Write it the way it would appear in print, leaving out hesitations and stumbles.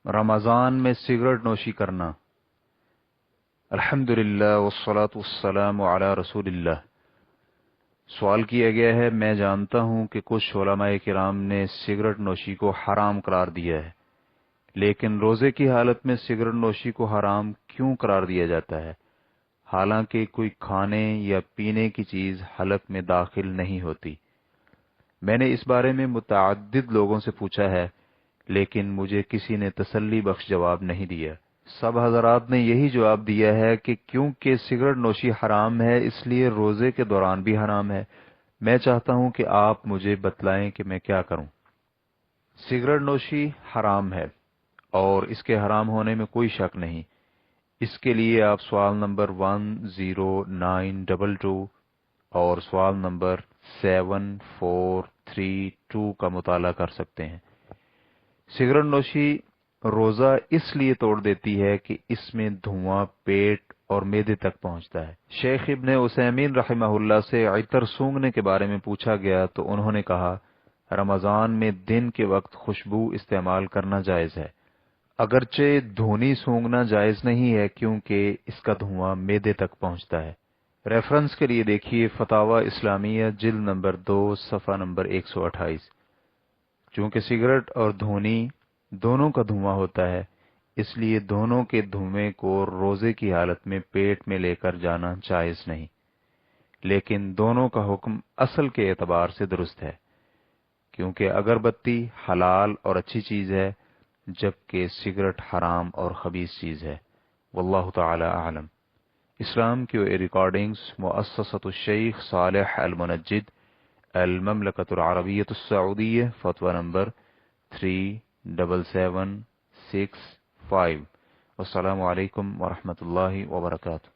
रमज़ान में सिगरेट नोशी करना। अल्हम्दुलिल्लाह वस्सलातु वस्सलामु अला रसूलिल्लाह। सवाल किया गया है, मैं जानता हूं कि कुछ उलमाए किराम ने सिगरेट नोशी को हराम करार दिया है, लेकिन रोज़े की हालत में सिगरेट नोशी को हराम क्यों करार दिया जाता है, हालांकि कोई खाने या पीने की चीज़ हलक में दाखिल नहीं होती। मैंने इस बारे में मुतअद्दिद लोगों से पूछा है, लेकिन मुझे किसी ने तसल्ली बख्श जवाब नहीं दिया। सब हजरात ने यही जवाब दिया है कि क्योंकि सिगरेट नोशी हराम है इसलिए रोजे के दौरान भी हराम है। मैं चाहता हूं कि आप मुझे बतलाएं कि मैं क्या करूं। सिगरेट नोशी हराम है और इसके हराम होने में कोई शक नहीं। इसके लिए आप सवाल नंबर 10922 और सवाल नंबर 7432 का मुताला कर सकते हैं। सिगरेट नोशी रोजा इसलिए तोड़ देती है कि इसमें धुआं पेट और मेदे तक पहुंचता है। शेख इब्ने उसैमीन रहमहुल्लाह से इतर सूंघने के बारे में पूछा गया तो उन्होंने कहा, रमजान में दिन के वक्त खुशबू इस्तेमाल करना जायज है, अगरचे धूनी सूंघना जायज नहीं है क्योंकि इसका धुआं मेदे तक पहुंचता है। रेफरेंस के लिए देखिए फतावा इस्लामिया जिल्द नंबर 2 सफ़ा नंबर 128। चूंकि सिगरेट और धूनी दोनों का धुआं होता है, इसलिए दोनों के धुएं को रोजे की हालत में पेट में लेकर जाना जायज नहीं, लेकिन दोनों का हुक्म असल के एतबार से दुरुस्त है, क्योंकि अगरबत्ती हलाल और अच्छी चीज है, जबकि सिगरेट हराम और खबीस चीज है। वल्लाहु ताला आलम। इस्लाम की रिकॉर्डिंग्स मुअस्ससतुश शेख सालेह अल मुनज्जिद अल ममलकतुल अरबिय्यतुस सऊदिय्यह फतवा नंबर 37765। वस्सलामु अलैकुम वरहमतुल्लाहि वबरकातुहू।